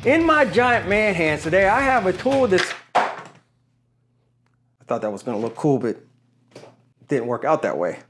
In my giant man hands today, I have a tool that's... I thought that was gonna look cool, but it didn't work out that way.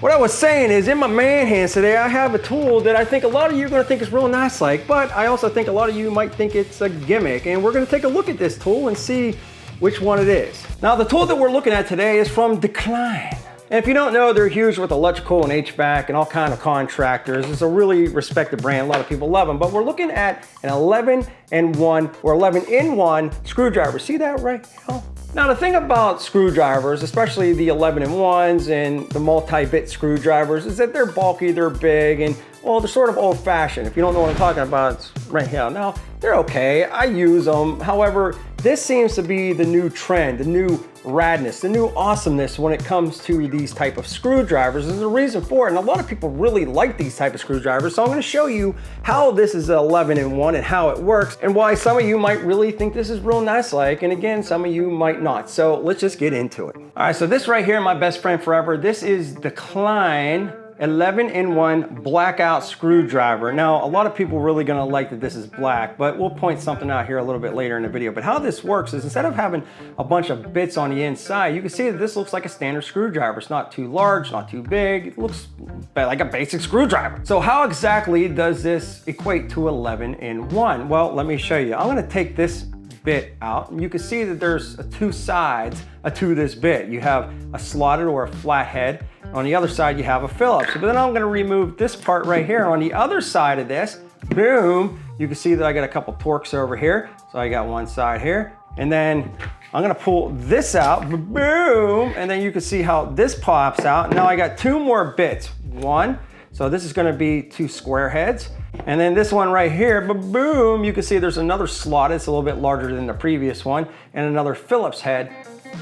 What I was saying is, in my man hands today, I have a tool that I think a lot of you are gonna think is real nice like, but I also think a lot of you might think it's a gimmick, and we're gonna take a look at this tool and see which one it is. Now, the tool that we're looking at today is from Gimmick. And if you don't know, they're huge with electrical and HVAC and all kind of contractors. It's a really respected brand. A lot of people love them, but we're looking at an 11-in-1 or 11-in-1 screwdriver. See that right here? Now, the thing about screwdrivers, especially the 11-in-1s and the multi-bit screwdrivers, is that they're bulky, they're big, and well, they're sort of old-fashioned. If you don't know what I'm talking about, it's right here. Now, they're okay, I use them. However, this seems to be the new trend, the new radness, the new awesomeness when it comes to these type of screwdrivers. There's a reason for it, and a lot of people really like these type of screwdrivers. So I'm gonna show you how this is an 11-in-1 and how it works, and why some of you might really think this is real nice like, and again, some of you might not. So let's just get into it. All right, so this right here, my best friend forever, this is the Klein 11-in-1 blackout screwdriver. Now, a lot of people really gonna like that this is black, but we'll point something out here a little bit later in the video. But how this works is, instead of having a bunch of bits on the inside, you can see that this looks like a standard screwdriver. It's not too large, not too big. It looks like a basic screwdriver. So how exactly does this equate to 11-in-1? Well, let me show you. I'm gonna take this bit out, and you can see that there's two sides to this bit. You have a slotted or a flat head. On the other side, you have a Phillips. But then I'm gonna remove this part right here. On the other side of this, boom, you can see that I got a couple Torx over here. So I got one side here, and then I'm gonna pull this out, boom, and then you can see how this pops out. Now I got two more bits. One, so this is gonna be two square heads. And then this one right here, boom, you can see there's another slot. It's a little bit larger than the previous one, and another Phillips head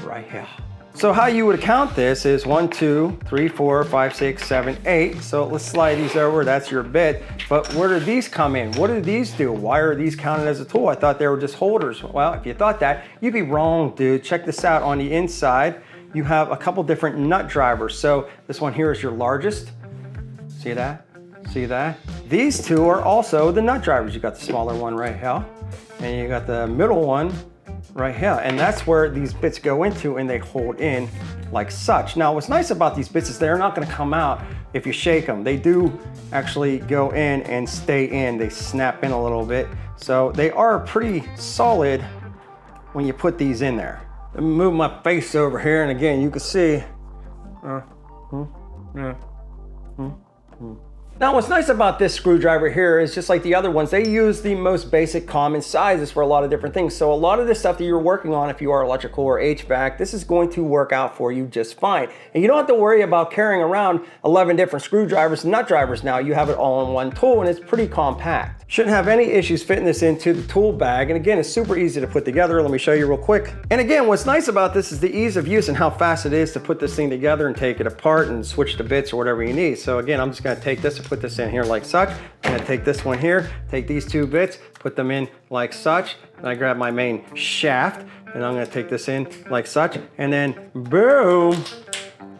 right here. So how you would count this is 1, 2, 3, 4, 5, 6, 7, 8. So let's slide these over, that's your bit. But where do these come in? What do these do? Why are these counted as a tool? I thought they were just holders. Well, if you thought that, you'd be wrong, dude. Check this out. On the inside, you have a couple different nut drivers. So this one here is your largest. See that? See that? These two are also the nut drivers. You got the smaller one right here, and you got the middle one right here, and that's where these bits go into, and they hold in like such. Now, what's nice about these bits is they're not gonna come out if you shake them. They do actually go in and stay in. They snap in a little bit. So they are pretty solid when you put these in there. Let me move my face over here, and again, you can see. Now, what's nice about this screwdriver here is, just like the other ones, they use the most basic common sizes for a lot of different things. So a lot of the stuff that you're working on, if you are electrical or HVAC, this is going to work out for you just fine. And you don't have to worry about carrying around 11 different screwdrivers and nut drivers now. You have it all in one tool, and it's pretty compact. Shouldn't have any issues fitting this into the tool bag. And again, it's super easy to put together. Let me show you real quick. And again, what's nice about this is the ease of use and how fast it is to put this thing together and take it apart and switch the bits or whatever you need. So again, I'm just gonna take this and put this in here like such. I'm gonna take this one here, take these two bits, put them in like such, and I grab my main shaft, and I'm gonna take this in like such, and then boom.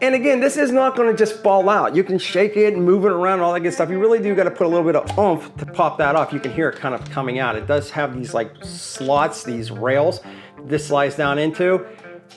And again, this is not gonna just fall out. You can shake it and move it around and all that good stuff. You really do gotta put a little bit of oomph to pop that off. You can hear it kind of coming out. It does have these like slots, these rails this slides down into,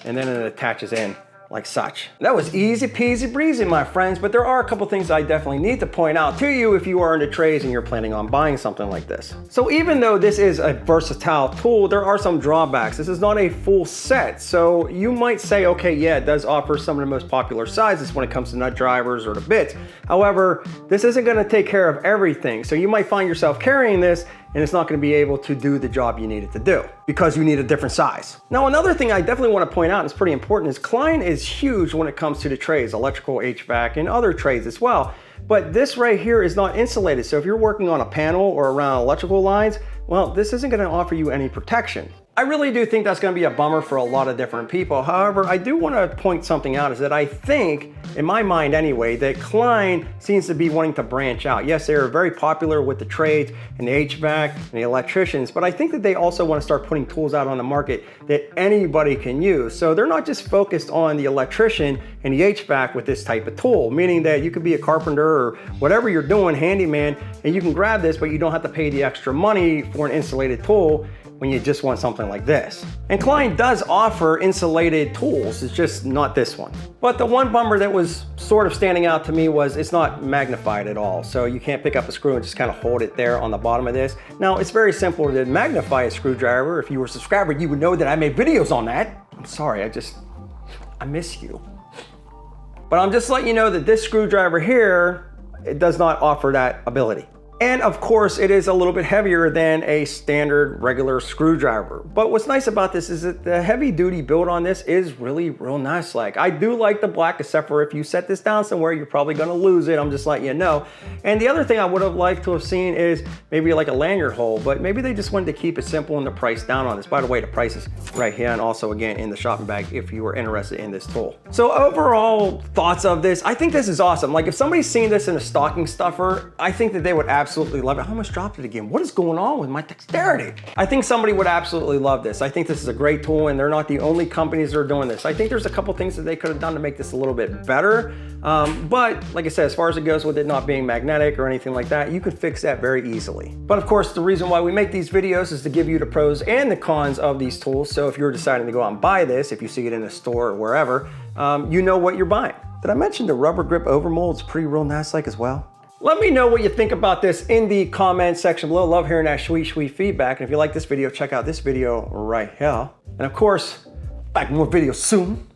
and then it attaches in like such. That was easy peasy breezy, my friends, but there are a couple things I definitely need to point out to you if you are into trades and you're planning on buying something like this. So even though this is a versatile tool, there are some drawbacks. This is not a full set. So you might say, okay, yeah, it does offer some of the most popular sizes when it comes to nut drivers or the bits. However, this isn't gonna take care of everything. So you might find yourself carrying this and it's not gonna be able to do the job you need it to do because you need a different size. Now, another thing I definitely wanna point out, and it's pretty important, is Klein is huge when it comes to the trades, electrical, HVAC, and other trades as well. But this right here is not insulated. So if you're working on a panel or around electrical lines, well, this isn't gonna offer you any protection. I really do think that's going to be a bummer for a lot of different people. However, I do want to point something out, is that I think, in my mind anyway, that Klein seems to be wanting to branch out. Yes, they're very popular with the trades and the HVAC and the electricians, but I think that they also want to start putting tools out on the market that anybody can use. So they're not just focused on the electrician and the HVAC with this type of tool, meaning that you could be a carpenter or whatever you're doing, handyman, and you can grab this, but you don't have to pay the extra money for an insulated tool when you just want something like this. And Klein does offer insulated tools, it's just not this one. But the one bummer that was sort of standing out to me was it's not magnified at all. So you can't pick up a screw and just kind of hold it there on the bottom of this. Now, it's very simple to magnify a screwdriver. If you were a subscriber, you would know that I made videos on that. I'm sorry, I miss you. But I'm just letting you know that this screwdriver here, it does not offer that ability. And of course, it is a little bit heavier than a standard regular screwdriver. But what's nice about this is that the heavy duty build on this is really real nice. Like, I do like the black, except for if you set this down somewhere, you're probably gonna lose it. I'm just letting you know. And the other thing I would have liked to have seen is maybe like a lanyard hole, but maybe they just wanted to keep it simple and the price down on this. By the way, the price is right here, and also again in the shopping bag if you were interested in this tool. So overall thoughts of this, I think this is awesome. Like, if somebody's seen this in a stocking stuffer, I think that they would absolutely love it. I almost dropped it again. What is going on with my dexterity? I think somebody would absolutely love this. I think this is a great tool, and they're not the only companies that are doing this. I think there's a couple things that they could have done to make this a little bit better. But like I said, as far as it goes with it not being magnetic or anything like that, you could fix that very easily. But of course, the reason why we make these videos is to give you the pros and the cons of these tools. So if you're deciding to go out and buy this, if you see it in a store or wherever, you know what you're buying. Did I mention the rubber grip overmold's pretty real nice like as well? Let me know what you think about this in the comment section below. Love hearing that sweet feedback. And if you like this video, check out this video right here. And of course, back with more videos soon.